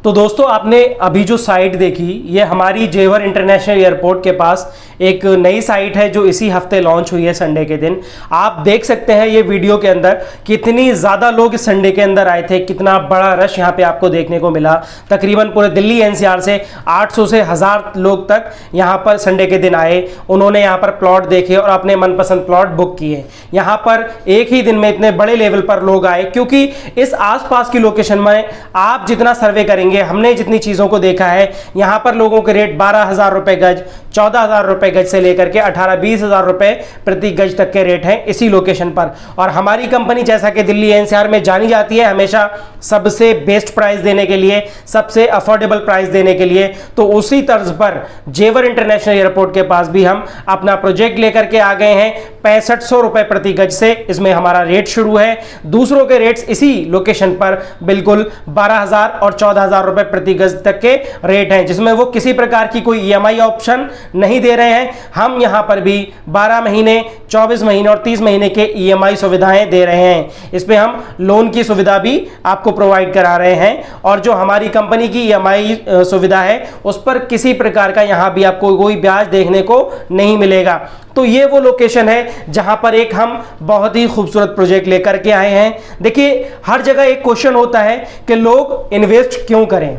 तो दोस्तों आपने अभी जो साइट देखी ये हमारी जेवर इंटरनेशनल एयरपोर्ट के पास एक नई साइट है जो इसी हफ्ते लॉन्च हुई है संडे के दिन। आप देख सकते हैं ये वीडियो के अंदर कितनी ज़्यादा लोग इस संडे के अंदर आए थे, कितना बड़ा रश यहाँ पे आपको देखने को मिला। तकरीबन पूरे दिल्ली एनसीआर से 800 से 1000 लोग तक यहाँ पर संडे के दिन आए। उन्होंने यहाँ पर प्लॉट देखे और अपने मनपसंद प्लॉट बुक किए। यहाँ पर एक ही दिन में इतने बड़े लेवल पर लोग आए क्योंकि इस आसपास की लोकेशन में आप जितना सर्वे करेंगे, हमने जितनी चीजों को देखा है, यहां पर लोगों के रेट 12,000 रुपए गज, 14,000 रुपए गज से लेकर के 18-20 हजार रुपए प्रति गज तक के रेट हैं इसी लोकेशन पर। और हमारी कंपनी जैसा कि दिल्ली एनसीआर में जानी जाती है हमेशा सबसे बेस्ट प्राइस देने के लिए, सबसे अफोर्डेबल प्राइस देने के लिए, तो उसी तर्ज पर जेवर इंटरनेशनल एयरपोर्ट के पास भी हम अपना प्रोजेक्ट लेकर के आ गए हैं। 6500 रुपए प्रति गज से इसमें हमारा रेट शुरू है। दूसरों के रेट्स इसी लोकेशन पर बिल्कुल 12,000 और 14,000 रुपए प्रति गज तक के रेट हैं, जिसमें वो किसी प्रकार की कोई ईएमआई ऑप्शन नहीं दे रहे हैं। हम यहां पर भी 12 महीने, 24 महीने और 30 महीने के ईएमआई सुविधाएं दे रहे हैं। इसमें हम लोन की सुविधा भी आपको प्रोवाइड करा रहे हैं और जो हमारी कंपनी की ईएमआई सुविधा है उस पर किसी प्रकार का यहां भी आपको कोई ब्याज देखने को नहीं मिलेगा। तो ये वो लोकेशन है जहां पर एक हम बहुत ही खूबसूरत प्रोजेक्ट लेकर के आए हैं। देखिए, हर जगह एक क्वेश्चन होता है कि लोग इन्वेस्ट क्यों करें,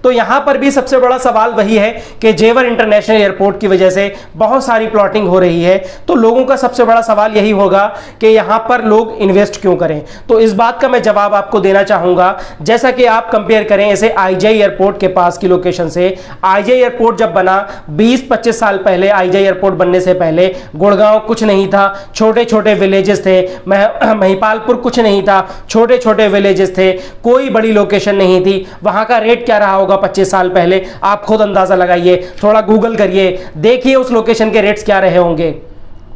तो यहां पर भी सबसे बड़ा सवाल वही है कि जेवर इंटरनेशनल एयरपोर्ट की वजह से बहुत सारी प्लॉटिंग हो रही है। तो लोगों का सबसे बड़ा सवाल यही होगा कि यहां पर लोग इन्वेस्ट क्यों करें। तो इस बात का मैं जवाब आपको देना चाहूंगा। जैसा कि आप कंपेयर करें इसे आईजे एयरपोर्ट के पास की लोकेशन से। आईजे एयरपोर्ट जब बना 20-25 साल पहले, आईजे एयरपोर्ट बनने से पहले गुड़गांव कुछ नहीं था, छोटे छोटे विलेजेस थे। महिपालपुर कुछ नहीं था, छोटे छोटे विलेजेस थे, कोई बड़ी लोकेशन नहीं थी। वहां का रेट क्या रहा होगा 25 साल पहले, आप खुद अंदाजा लगाइए, थोड़ा गूगल करिए, देखिए उस लोकेशन के रेट्स क्या रहे होंगे।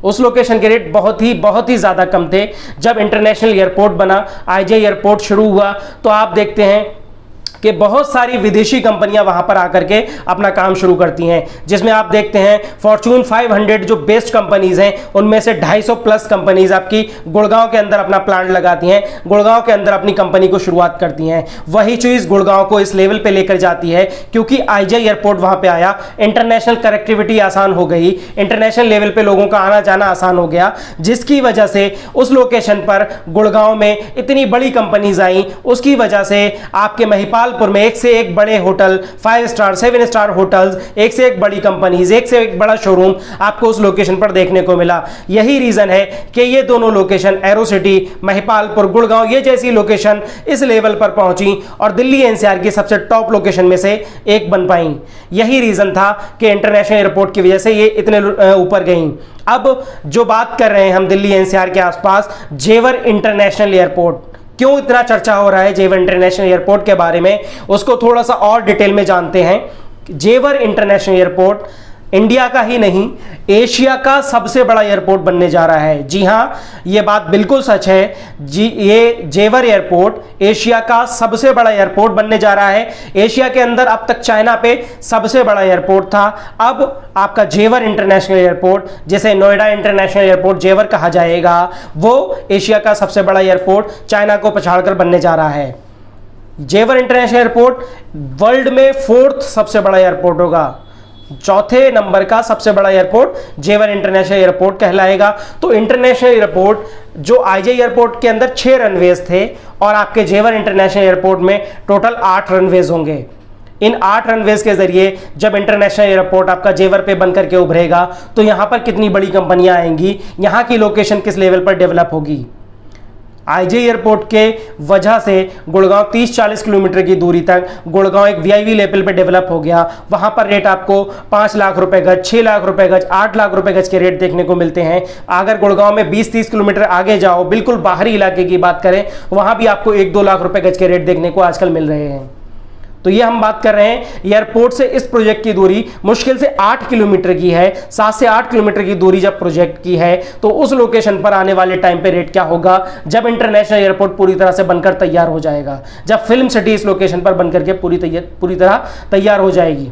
उस लोकेशन के रेट बहुत ही ज्यादा कम थे। जब इंटरनेशनल एयरपोर्ट बना, आईजे एयरपोर्ट शुरू हुआ, तो आप देखते हैं कि बहुत सारी विदेशी कंपनियां वहां पर आकर के अपना काम शुरू करती हैं, जिसमें आप देखते हैं फॉर्च्यून 500 जो बेस्ट कंपनीज हैं उनमें से 250 प्लस कंपनीज आपकी गुड़गांव के अंदर अपना प्लांट लगाती हैं, गुड़गांव के अंदर अपनी कंपनी को शुरुआत करती हैं। वही चीज गुड़गांव को इस लेवल पे लेकर जाती है क्योंकि आईजे एयरपोर्ट वहां पे आया, इंटरनेशनल कनेक्टिविटी आसान हो गई, इंटरनेशनल लेवल पे लोगों का आना जाना आसान हो गया, जिसकी वजह से उस लोकेशन पर गुड़गांव में इतनी बड़ी कंपनीज आई। उसकी वजह से आपके महिपाल में एक से एक बड़े होटल, 5 स्टार 7 स्टार होटल्स, एक से एक बड़ी कंपनीज, एक से एक बड़ा शोरूम आपको उस लोकेशन पर देखने को मिला। यही रीजन है कि ये दोनों location arrow city, Mahipalpur, Gurgaon, ये जैसी लोकेशन इस लेवल पर पहुंची और दिल्ली एनसीआर की सबसे टॉप लोकेशन में से एक बन पाई। यही रीजन था कि इंटरनेशनल एयरपोर्ट की वजह से ये इतने ऊपर गई। अब जो बात कर रहे हैं हम दिल्ली एनसीआर के आसपास, जेवर इंटरनेशनल एयरपोर्ट, क्यों इतना चर्चा हो रहा है जेवर इंटरनेशनल एयरपोर्ट के बारे में, उसको थोड़ा सा और डिटेल में जानते हैं। जेवर इंटरनेशनल एयरपोर्ट इंडिया का ही नहीं, एशिया का सबसे बड़ा एयरपोर्ट बनने जा रहा है। जी हां, यह बात बिल्कुल सच है जी। ये जेवर एयरपोर्ट एशिया का सबसे बड़ा एयरपोर्ट बनने जा रहा है। एशिया के अंदर अब तक चाइना पे सबसे बड़ा एयरपोर्ट था, अब आपका जेवर इंटरनेशनल एयरपोर्ट, जिसे नोएडा इंटरनेशनल एयरपोर्ट जेवर कहा जाएगा, वो एशिया का सबसे बड़ा एयरपोर्ट चाइना को पछाड़कर बनने जा रहा है। जेवर इंटरनेशनल एयरपोर्ट वर्ल्ड में 4th सबसे बड़ा एयरपोर्ट होगा, 4थे नंबर का सबसे बड़ा एयरपोर्ट जेवर इंटरनेशनल एयरपोर्ट कहलाएगा। तो इंटरनेशनल एयरपोर्ट जो आईजे एयरपोर्ट के अंदर 6 रनवेज थे और आपके जेवर इंटरनेशनल एयरपोर्ट में टोटल 8 रनवेज होंगे। इन 8 रनवेज के जरिए जब इंटरनेशनल एयरपोर्ट आपका जेवर पे बनकर के उभरेगा तो यहां पर कितनी बड़ी कंपनियां आएंगी, यहां की लोकेशन किस लेवल पर डेवलप होगी। आईजे एयरपोर्ट के वजह से गुड़गांव 30-40 किलोमीटर की दूरी तक गुड़गांव एक वीआईपी लेवल पे डेवलप हो गया। वहां पर रेट आपको 5 लाख रुपए गज, 6 लाख रुपए गज, 8 लाख रुपए गज के रेट देखने को मिलते हैं। अगर गुड़गांव में 20-30 किलोमीटर आगे जाओ, बिल्कुल बाहरी इलाके की बात करें, वहां भी आपको 1-2 लाख रुपए गज के रेट देखने को आजकल मिल रहे हैं। तो ये हम बात कर रहे हैं एयरपोर्ट से इस प्रोजेक्ट की दूरी मुश्किल से 8 किलोमीटर की है। 7 से 8 किलोमीटर की दूरी जब प्रोजेक्ट की है तो उस लोकेशन पर आने वाले टाइम पे रेट क्या होगा जब इंटरनेशनल एयरपोर्ट पूरी तरह से बनकर तैयार हो जाएगा, जब फिल्म सिटी इस लोकेशन पर बनकर के पूरी तरह तैयार हो जाएगी।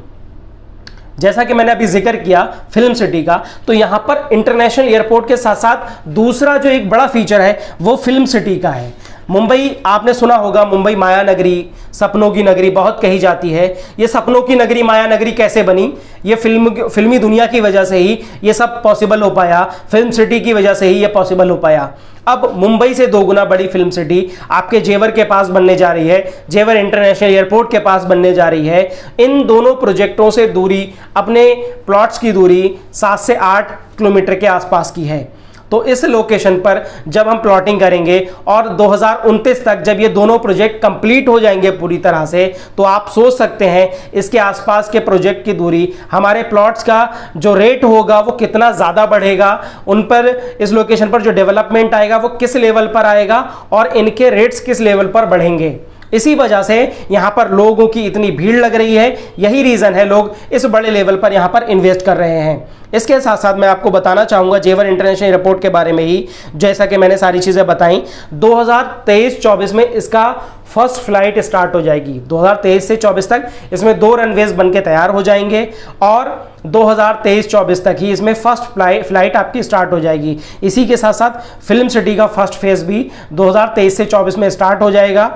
जैसा कि मैंने अभी जिक्र किया फिल्म सिटी का, तो यहां पर इंटरनेशनल एयरपोर्ट के साथ साथ दूसरा जो एक बड़ा फीचर है वो फिल्म सिटी का है। मुंबई आपने सुना होगा, मुंबई माया नगरी, सपनों की नगरी बहुत कही जाती है। ये सपनों की नगरी, माया नगरी कैसे बनी? ये फिल्मी दुनिया की वजह से ही ये सब पॉसिबल हो पाया, फिल्म सिटी की वजह से ही ये पॉसिबल हो पाया। अब मुंबई से 2 गुना बड़ी फिल्म सिटी आपके जेवर के पास बनने जा रही है, जेवर इंटरनेशनल एयरपोर्ट के पास बनने जा रही है। इन दोनों प्रोजेक्टों से दूरी, अपने प्लॉट्स की दूरी 7 से 8 किलोमीटर के आसपास की है। तो इस लोकेशन पर जब हम प्लॉटिंग करेंगे और 2029 तक जब ये दोनों प्रोजेक्ट कंप्लीट हो जाएंगे पूरी तरह से, तो आप सोच सकते हैं इसके आसपास के प्रोजेक्ट की दूरी, हमारे प्लॉट्स का जो रेट होगा वो कितना ज़्यादा बढ़ेगा, उन पर इस लोकेशन पर जो डेवलपमेंट आएगा वो किस लेवल पर आएगा और इनके रेट्स किस लेवल पर बढ़ेंगे। इसी वजह से यहां पर लोगों की इतनी भीड़ लग रही है, यही रीज़न है लोग इस बड़े लेवल पर यहां पर इन्वेस्ट कर रहे हैं। इसके साथ साथ मैं आपको बताना चाहूँगा जेवर इंटरनेशनल एयरपोर्ट के बारे में ही, जैसा कि मैंने सारी चीज़ें बताई। 2023-24 में इसका फर्स्ट फ्लाइट स्टार्ट हो जाएगी। 2023 से 24 तक इसमें 2 रनवेज बन के तैयार हो जाएंगे और 2023-24 तक ही इसमें फर्स्ट फ्लाइट आपकी स्टार्ट हो जाएगी। इसी के साथ साथ फिल्म सिटी का फर्स्ट फेज भी 2023 से 24 में स्टार्ट हो जाएगा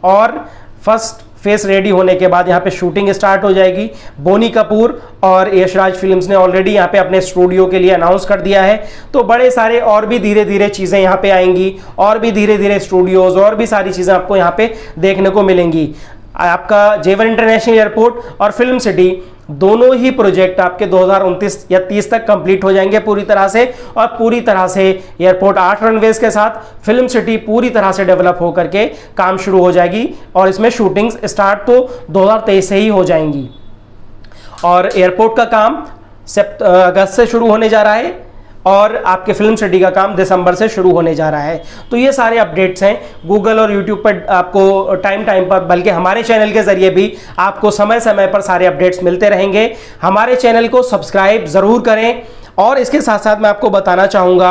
और फर्स्ट फेस रेडी होने के बाद यहाँ पे शूटिंग स्टार्ट हो जाएगी। बोनी कपूर और यशराज फिल्म्स ने ऑलरेडी यहाँ पे अपने स्टूडियो के लिए अनाउंस कर दिया है। तो बड़े सारे और भी धीरे धीरे चीज़ें यहाँ पे आएंगी और भी धीरे धीरे स्टूडियोज और भी सारी चीज़ें आपको यहाँ पे देखने को मिलेंगी। आपका जेवर इंटरनेशनल एयरपोर्ट और फिल्म सिटी दोनों ही प्रोजेक्ट आपके 2029 या 30 तक कंप्लीट हो जाएंगे पूरी तरह से, और पूरी तरह से एयरपोर्ट 8 रनवेज के साथ, फिल्म सिटी पूरी तरह से डेवलप होकर के काम शुरू हो जाएगी और इसमें शूटिंग्स स्टार्ट तो 2023 से ही हो जाएंगी। और एयरपोर्ट का काम अगस्त से शुरू होने जा रहा है और आपके फिल्म सिटी का काम दिसंबर से शुरू होने जा रहा है। तो ये सारे अपडेट्स हैं गूगल और यूट्यूब पर आपको टाइम पर, बल्कि हमारे चैनल के जरिए भी आपको समय समय पर सारे अपडेट्स मिलते रहेंगे। हमारे चैनल को सब्सक्राइब ज़रूर करें। और इसके साथ साथ मैं आपको बताना चाहूँगा,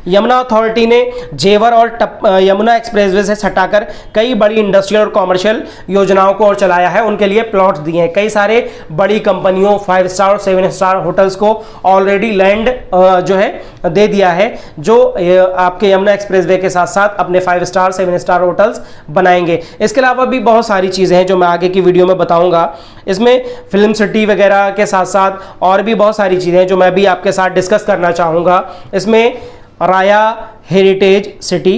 यमुना अथॉरिटी ने जेवर और यमुना एक्सप्रेसवे से हटाकर कई बड़ी इंडस्ट्रियल और कॉमर्शियल योजनाओं को और चलाया है, उनके लिए प्लॉट्स दिए हैं। कई सारे बड़ी कंपनियों 5 स्टार और 7 स्टार होटल्स को ऑलरेडी लैंड जो है दे दिया है, जो आपके यमुना एक्सप्रेसवे के साथ साथ अपने 5 स्टार 7 स्टार होटल्स बनाएंगे। इसके अलावा भी बहुत सारी चीज़ें हैं जो मैं आगे की वीडियो में बताऊँगा। इसमें फिल्म सिटी वगैरह के साथ साथ और भी बहुत सारी चीज़ें हैं जो मैं भी आपके साथ डिस्कस करना चाहूँगा। इसमें Raya heritage city,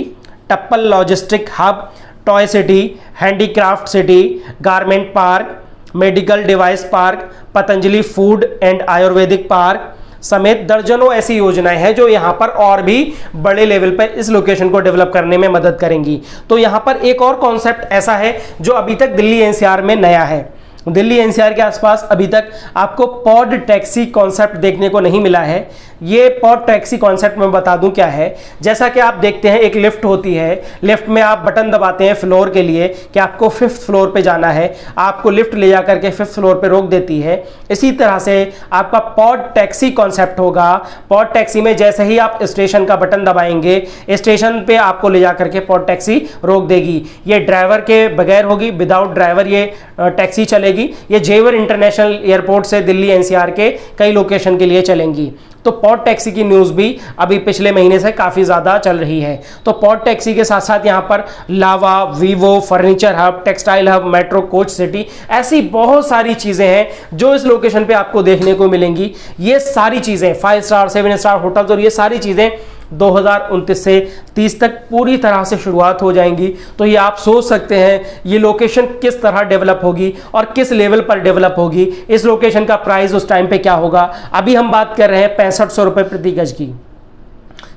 Tappal logistic hub, toy city, handicraft city, garment park, medical device park, Patanjali food and Ayurvedic park समेत दर्जनों ऐसी योजनाएं हैं जो यहां पर और भी बड़े लेवल पर इस लोकेशन को डेवलप करने में मदद करेंगी। तो यहां पर एक और कॉन्सेप्ट ऐसा है जो अभी तक दिल्ली एनसीआर में नया है। दिल्ली एनसीआर के आसपास अभी तक आपको पॉड टैक्सी कॉन्सेप्ट देखने को नहीं मिला है। ये पॉड टैक्सी कॉन्सेप्ट मैं बता दूं क्या है। जैसा कि आप देखते हैं एक लिफ्ट होती है, लिफ्ट में आप बटन दबाते हैं फ्लोर के लिए कि आपको 5th फ्लोर पे जाना है, आपको लिफ्ट ले जा करके 5th फ्लोर पे रोक देती है। इसी तरह से आपका पॉड टैक्सी कॉन्सेप्ट होगा। पॉड टैक्सी में जैसे ही आप स्टेशन का बटन दबाएंगे, स्टेशन पे आपको ले जा करके पॉड टैक्सी रोक देगी। ये ड्राइवर के बगैर होगी, विदाउट ड्राइवर ये टैक्सी चलेगी। ये जेवर इंटरनेशनल एयरपोर्ट से दिल्ली एनसीआर के कई लोकेशन के लिए चलेंगी। तो पॉड टैक्सी की न्यूज़ भी अभी पिछले महीने से काफ़ी ज़्यादा चल रही है। तो पॉड टैक्सी के साथ साथ यहाँ पर Lava, Vivo, furniture hub, textile hub, metro coach city, ऐसी बहुत सारी चीज़ें हैं जो इस लोकेशन पे आपको देखने को मिलेंगी। ये सारी चीज़ें 5 स्टार 7 स्टार होटल्स और ये सारी चीज़ें 2029 से 30 तक पूरी तरह से शुरुआत हो जाएंगी। तो ये आप सोच सकते हैं ये लोकेशन किस तरह डेवलप होगी और किस लेवल पर डेवलप होगी। इस लोकेशन का प्राइस उस टाइम पे क्या होगा। अभी हम बात कर रहे हैं 6500 रुपये प्रति गज की।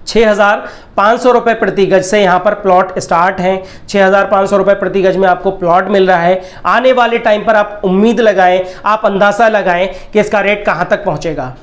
6500 रुपये प्रति गज से यहाँ पर प्लॉट स्टार्ट हैं। 6500 रुपये प्रति गज में आपको प्लॉट मिल रहा है। आने वाले टाइम पर आप उम्मीद लगाएं, आप अंदाज़ा लगाएं कि इसका रेट कहाँ तक पहुँचेगा।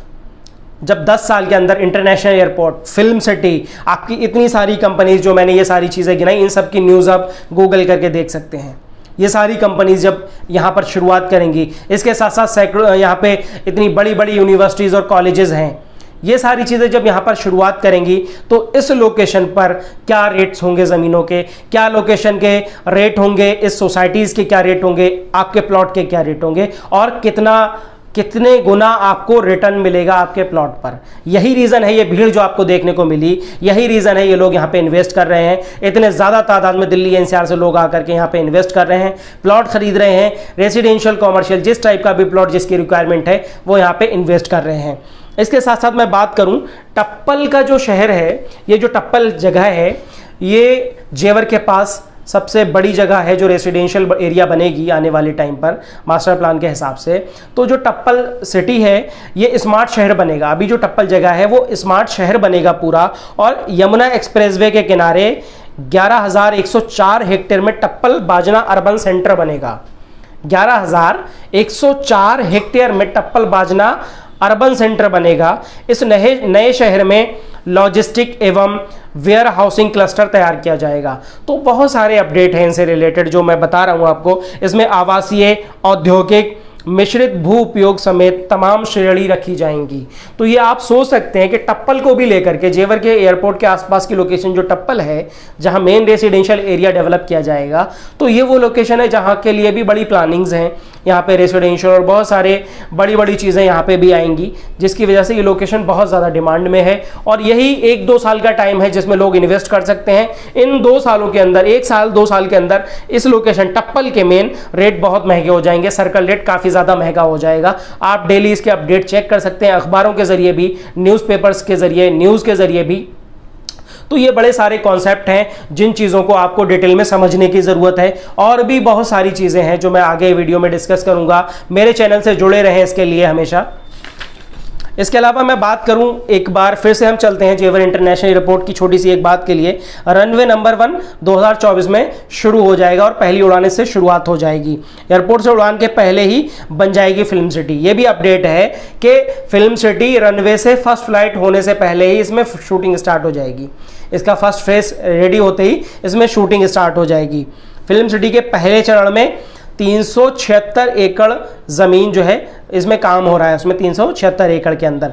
जब 10 साल के अंदर इंटरनेशनल एयरपोर्ट, फिल्म सिटी, आपकी इतनी सारी कंपनीज जो मैंने ये सारी चीज़ें गिनाई, इन सब की न्यूज़ आप गूगल करके देख सकते हैं। ये सारी कंपनीज जब यहाँ पर शुरुआत करेंगी, इसके साथ साथ सैकड़ों यहाँ पे इतनी बड़ी बड़ी यूनिवर्सिटीज़ और कॉलेजेस हैं, ये सारी चीज़ें जब यहाँ पर शुरुआत करेंगी तो इस लोकेशन पर क्या रेट्स होंगे ज़मीनों के, क्या लोकेशन के रेट होंगे, इस सोसाइटीज़ के क्या रेट होंगे, आपके प्लॉट के क्या रेट होंगे और कितना कितने गुना आपको रिटर्न मिलेगा आपके प्लॉट पर। यही रीज़न है ये भीड़ जो आपको देखने को मिली, यही रीज़न है ये लोग यहाँ पे इन्वेस्ट कर रहे हैं। इतने ज़्यादा तादाद में दिल्ली एनसीआर से लोग आकर के यहाँ पे इन्वेस्ट कर रहे हैं, प्लॉट खरीद रहे हैं, रेजिडेंशियल कॉमर्शियल जिस टाइप का भी प्लॉट जिसकी रिक्वायरमेंट है वो यहाँ पे इन्वेस्ट कर रहे हैं। इसके साथ साथ मैं बात करूँ, टप्पल का जो शहर है, ये जो टप्पल जगह है, ये जेवर के पास सबसे बड़ी जगह है जो रेसिडेंशियल एरिया बनेगी आने वाले टाइम पर मास्टर प्लान के हिसाब से। तो जो टप्पल सिटी है ये स्मार्ट शहर बनेगा। अभी जो टप्पल जगह है वो स्मार्ट शहर बनेगा पूरा, और यमुना एक्सप्रेसवे के किनारे 11,104 हेक्टेयर में टप्पल बाजना अर्बन सेंटर बनेगा। 11,104 हेक्टेयर में टप्पल बाजना अर्बन सेंटर बनेगा। इस नए शहर में लॉजिस्टिक एवं वेयर हाउसिंग क्लस्टर तैयार किया जाएगा। तो बहुत सारे अपडेट हैं इनसे रिलेटेड जो मैं बता रहा हूं आपको। इसमें आवासीय, औद्योगिक, मिश्रित भू उपयोग समेत तमाम श्रेणी रखी जाएंगी। तो ये आप सोच सकते हैं कि टप्पल को भी लेकर के जेवर के एयरपोर्ट के आसपास की लोकेशन जो टप्पल है, जहां मेन रेसिडेंशियल एरिया डेवलप किया जाएगा, तो ये वो लोकेशन है जहां के लिए भी बड़ी प्लानिंग्स हैं। यहाँ पे रेसिडेंशियल और बहुत सारे बड़ी बड़ी चीज़ें यहाँ पे भी आएंगी, जिसकी वजह से ये लोकेशन बहुत ज़्यादा डिमांड में है। और यही 1-2 साल का टाइम है जिसमें लोग इन्वेस्ट कर सकते हैं। इन 2 सालों के अंदर, 1 साल 2 साल के अंदर इस लोकेशन टप्पल के मेन रेट बहुत महंगे हो जाएंगे, सर्कल रेट काफ़ी ज़्यादा महंगा हो जाएगा। आप डेली इसके अपडेट चेक कर सकते हैं, अखबारों के जरिए भी, न्यूज़पेपर्स के जरिए, न्यूज़ के जरिए भी। तो ये बड़े सारे कॉन्सेप्ट हैं जिन चीज़ों को आपको डिटेल में समझने की ज़रूरत है। और भी बहुत सारी चीज़ें हैं जो मैं आगे वीडियो में डिस्कस करूंगा। मेरे चैनल से जुड़े रहें इसके लिए हमेशा। इसके अलावा मैं बात करूं, एक बार फिर से हम चलते हैं जेवर इंटरनेशनल एयरपोर्ट की छोटी सी एक बात के लिए। रनवे नंबर 1 2024 में शुरू हो जाएगा और पहली उड़ान से शुरुआत हो जाएगी। एयरपोर्ट से उड़ान के पहले ही बन जाएगी फिल्म सिटी। ये भी अपडेट है कि फिल्म सिटी रनवे से फर्स्ट फ्लाइट होने से पहले ही इसमें शूटिंग स्टार्ट हो जाएगी। इसका फर्स्ट फेज रेडी होते ही इसमें शूटिंग स्टार्ट हो जाएगी। फिल्म सिटी के पहले चरण में 376 एकड़ ज़मीन जो है इसमें काम हो रहा है, उसमें 376 एकड़ के अंदर।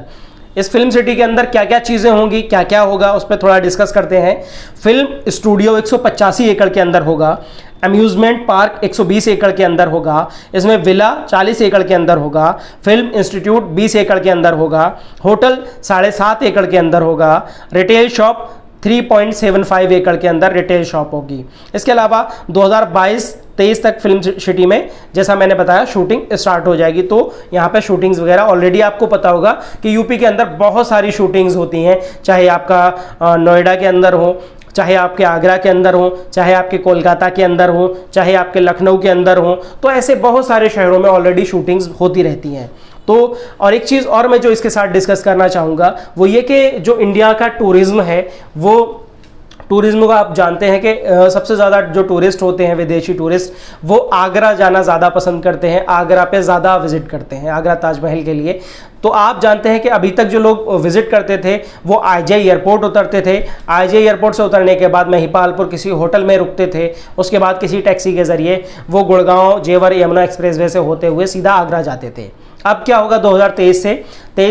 इस फिल्म सिटी के अंदर क्या क्या चीज़ें होंगी, क्या क्या होगा, उस पर थोड़ा डिस्कस करते हैं। फिल्म स्टूडियो 185 एकड़ के अंदर होगा। अम्यूज़मेंट पार्क 120 एकड़ के अंदर होगा। इसमें विला 40 एकड़ के अंदर होगा। फिल्म इंस्टीट्यूट 20 एकड़ के अंदर होगा। होटल 7.5 एकड़ के अंदर होगा। रिटेल शॉप 3.75 एकड़ के अंदर रिटेल शॉप होगी। इसके अलावा 2022-23 तक फिल्म सिटी में, जैसा मैंने बताया, शूटिंग स्टार्ट हो जाएगी। तो यहाँ पे शूटिंग्स वगैरह ऑलरेडी आपको पता होगा कि यूपी के अंदर बहुत सारी शूटिंग्स होती हैं, चाहे आपका नोएडा के अंदर हो, चाहे आपके आगरा के अंदर हो, चाहे आपके कोलकाता के अंदर हो, चाहे आपके लखनऊ के अंदर हो। तो ऐसे बहुत सारे शहरों में ऑलरेडी शूटिंग्स होती रहती हैं। तो और एक चीज़ और मैं जो इसके साथ डिस्कस करना चाहूँगा वो ये कि जो इंडिया का टूरिज़्म है, वो टूरिज़्म को आप जानते हैं कि सबसे ज़्यादा जो टूरिस्ट होते हैं, विदेशी टूरिस्ट, वो आगरा जाना ज़्यादा पसंद करते हैं, आगरा पे ज़्यादा विजिट करते हैं, आगरा ताजमहल के लिए। तो आप जानते हैं कि अभी तक जो लोग विजिट करते थे वो IJ एयरपोर्ट उतरते थे। IJ एयरपोर्ट से उतरने के बाद महिपालपुर किसी होटल में रुकते थे, उसके बाद किसी टैक्सी के ज़रिए वो गुड़गांव जेवर यमुना एक्सप्रेसवे से होते हुए सीधा आगरा जाते थे। अब क्या होगा, 2023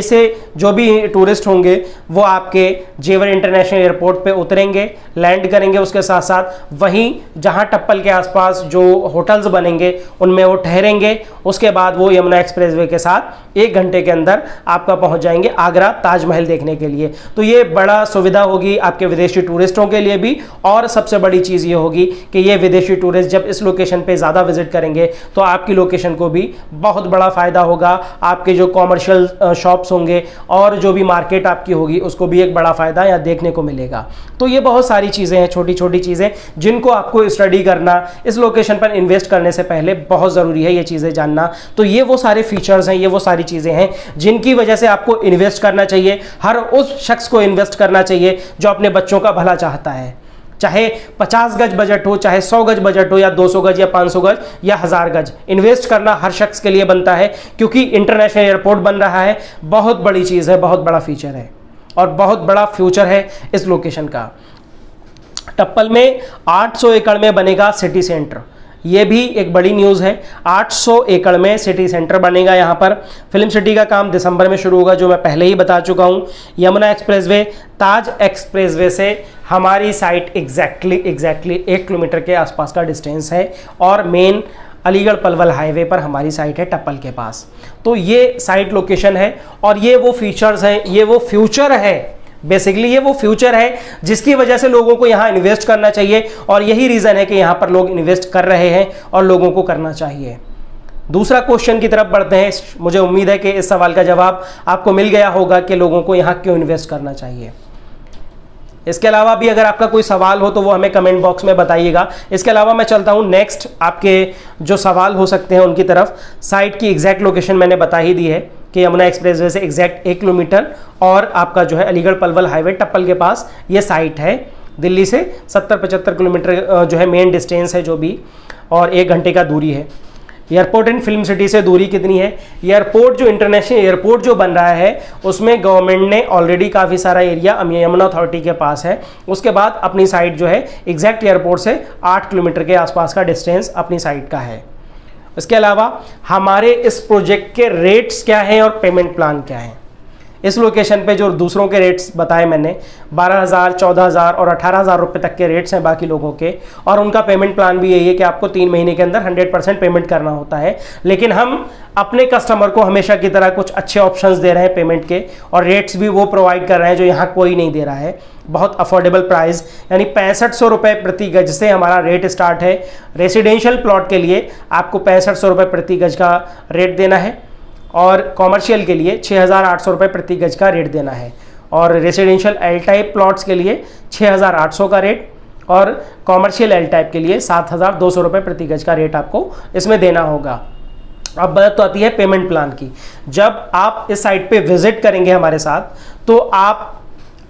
से जो भी टूरिस्ट होंगे वो आपके जेवर इंटरनेशनल एयरपोर्ट पे उतरेंगे, लैंड करेंगे। उसके साथ साथ वहीं जहां टप्पल के आसपास जो होटल्स बनेंगे उनमें वो ठहरेंगे। उसके बाद वो यमुना एक्सप्रेसवे के साथ 1 घंटे के अंदर आपका पहुंच जाएंगे आगरा ताजमहल देखने के लिए। तो ये बड़ा सुविधा होगी आपके विदेशी टूरिस्टों के लिए भी। और सबसे बड़ी चीज़ ये होगी कि ये विदेशी टूरिस्ट जब इस लोकेशन पे ज़्यादा विजिट करेंगे तो आपकी लोकेशन को भी बहुत बड़ा फ़ायदा होगा। आपके जो कॉमर्शियल शॉप्स होंगे और जो भी मार्केट आपकी होगी उसको भी एक बड़ा फ़ायदा यहाँ देखने को मिलेगा। तो ये बहुत सारी चीज़ें हैं, छोटी छोटी चीज़ें, जिनको आपको स्टडी करना, इस लोकेशन पर इन्वेस्ट करने से पहले बहुत ज़रूरी है ये चीज़ें जानना। तो ये वो सारे फीचर्स हैं, ये वो सारी चीज़ें हैं जिनकी वजह से आपको इन्वेस्ट करना चाहिए। हर उस शख्स को इन्वेस्ट करना चाहिए जो अपने बच्चों का भला चाहता है। चाहे 50 गज बजट हो, चाहे 100 गज बजट हो, या 200 गज या 500 गज या 1000 गज, इन्वेस्ट करना हर शख्स के लिए बनता है। क्योंकि इंटरनेशनल एयरपोर्ट बन रहा है, बहुत बड़ी चीज़ है, बहुत बड़ा फीचर है और बहुत बड़ा फ्यूचर है इस लोकेशन का। टप्पल में 800 एकड़ में बनेगा सिटी सेंटर। ये भी एक बड़ी न्यूज़ है। 800 एकड़ में सिटी सेंटर बनेगा यहाँ पर। फिल्म सिटी का काम दिसंबर में शुरू होगा, जो मैं पहले ही बता चुका हूँ। यमुना एक्सप्रेसवे, ताज एक्सप्रेसवे से हमारी साइट एग्जैक्टली 1 किलोमीटर के आसपास का डिस्टेंस है। और मेन अलीगढ़ पलवल हाईवे पर हमारी साइट है टप्पल के पास। तो ये साइट लोकेशन है और ये वो फीचर्स हैं, ये वो फ्यूचर है, बेसिकली ये वो फ्यूचर है जिसकी वजह से लोगों को यहाँ इन्वेस्ट करना चाहिए और यही रीज़न है कि यहाँ पर लोग इन्वेस्ट कर रहे हैं और लोगों को करना चाहिए। दूसरा क्वेश्चन की तरफ बढ़ते हैं। मुझे उम्मीद है कि इस सवाल का जवाब आपको मिल गया होगा कि लोगों को यहाँ क्यों इन्वेस्ट करना चाहिए। इसके अलावा भी अगर आपका कोई सवाल हो तो वो हमें कमेंट बॉक्स में बताइएगा। इसके अलावा मैं चलता हूँ नेक्स्ट आपके जो सवाल हो सकते हैं उनकी तरफ। साइट की एग्जैक्ट लोकेशन मैंने बता ही दी है कि यमुना एक्सप्रेसवे से एग्जैक्ट 1 किलोमीटर और आपका जो है अलीगढ़ पलवल हाईवे टप्पल के पास ये साइट है। दिल्ली से 70-75 किलोमीटर जो है मेन डिस्टेंस है जो भी, और 1 घंटे का दूरी है। एयरपोर्ट एंड फिल्म सिटी से दूरी कितनी है? एयरपोर्ट जो इंटरनेशनल एयरपोर्ट जो बन रहा है उसमें गवर्नमेंट ने ऑलरेडी काफ़ी सारा एरिया यमुना अथॉरिटी के पास है। उसके बाद अपनी साइट जो है एग्जैक्ट एयरपोर्ट से 8 किलोमीटर के आसपास का डिस्टेंस अपनी साइट का है। इसके अलावा हमारे इस प्रोजेक्ट के रेट्स क्या हैं और पेमेंट प्लान क्या है? इस लोकेशन पे जो दूसरों के रेट्स बताए मैंने 12,000, 14,000 और 18,000 रुपये तक के रेट्स हैं बाकी लोगों के, और उनका पेमेंट प्लान भी यही है कि आपको 3 महीने के अंदर 100% पेमेंट करना होता है। लेकिन हम अपने कस्टमर को हमेशा की तरह कुछ अच्छे ऑप्शंस दे रहे हैं पेमेंट के, और रेट्स भी वो प्रोवाइड कर रहे हैं जो यहाँ कोई नहीं दे रहा है। बहुत अफोर्डेबल प्राइस, यानी 6500 रुपये प्रति गज से हमारा रेट स्टार्ट है। रेसिडेंशियल प्लॉट के लिए आपको 6500 रुपये प्रति गज का रेट देना है और कॉमर्शियल के लिए 6,800 रुपये प्रति गज का रेट देना है, और रेसिडेंशियल एल टाइप प्लॉट्स के लिए 6,800 का रेट और कॉमर्शियल एल टाइप के लिए 7,200 रुपये प्रति गज का रेट आपको इसमें देना होगा। अब बात तो आती है पेमेंट प्लान की। जब आप इस साइट पे विजिट करेंगे हमारे साथ तो आप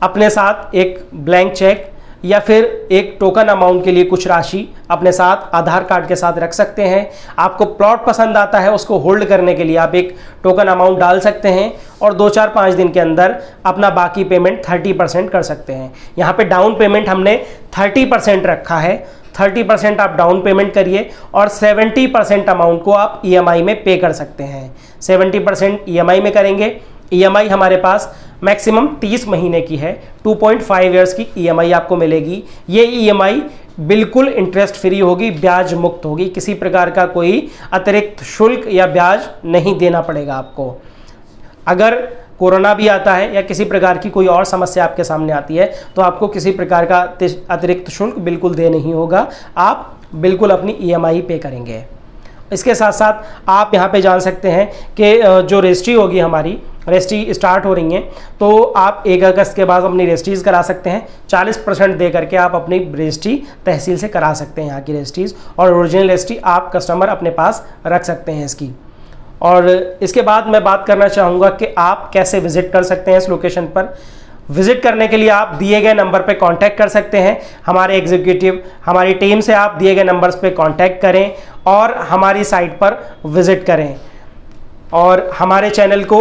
अपने साथ एक ब्लैंक चेक या फिर एक टोकन अमाउंट के लिए कुछ राशि अपने साथ आधार कार्ड के साथ रख सकते हैं। आपको प्लॉट पसंद आता है, उसको होल्ड करने के लिए आप एक टोकन अमाउंट डाल सकते हैं और 2-4-5 दिन के अंदर अपना बाकी पेमेंट 30% कर सकते हैं। यहाँ पे डाउन पेमेंट हमने 30% रखा है। 30% आप डाउन पेमेंट करिए और 70% अमाउंट को आप EMI में पे कर सकते हैं। 70% EMI में करेंगे। EMI हमारे पास मैक्सिमम 30 महीने की है, 2.5 ईयर्स की EMI आपको मिलेगी। ये EMI बिल्कुल इंटरेस्ट फ्री होगी, ब्याज मुक्त होगी, किसी प्रकार का कोई अतिरिक्त शुल्क या ब्याज नहीं देना पड़ेगा आपको। अगर कोरोना भी आता है या किसी प्रकार की कोई और समस्या आपके सामने आती है तो आपको किसी प्रकार का अतिरिक्त शुल्क बिल्कुल दे नहीं होगा, आप बिल्कुल अपनी EMI पे करेंगे। इसके साथ साथ आप यहाँ पे जान सकते हैं कि जो रजिस्ट्री होगी, हमारी रजिस्ट्री स्टार्ट हो रही हैं, तो आप 1 अगस्त के बाद अपनी रजिस्ट्रीज़ करा सकते हैं। 40% दे करके आप अपनी रजिस्ट्री तहसील से करा सकते हैं यहाँ की रजिस्ट्रीज़, और ओरिजिनल रजिस्ट्री आप कस्टमर अपने पास रख सकते हैं इसकी। और इसके बाद मैं बात करना चाहूँगा कि आप कैसे विज़िट कर सकते हैं इस लोकेशन पर। विजिट करने के लिए आप दिए गए नंबर पे कांटेक्ट कर सकते हैं। हमारे एग्जीक्यूटिव, हमारी टीम से आप दिए गए नंबर्स पे कांटेक्ट करें और हमारी साइट पर विजिट करें, और हमारे चैनल को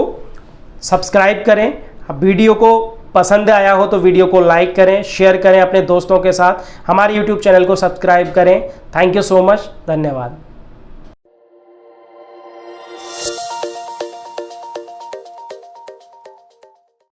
सब्सक्राइब करें। वीडियो को पसंद आया हो तो वीडियो को लाइक करें, शेयर करें अपने दोस्तों के साथ। हमारे यूट्यूब चैनल को सब्सक्राइब करें। थैंक यू सो मच, धन्यवाद।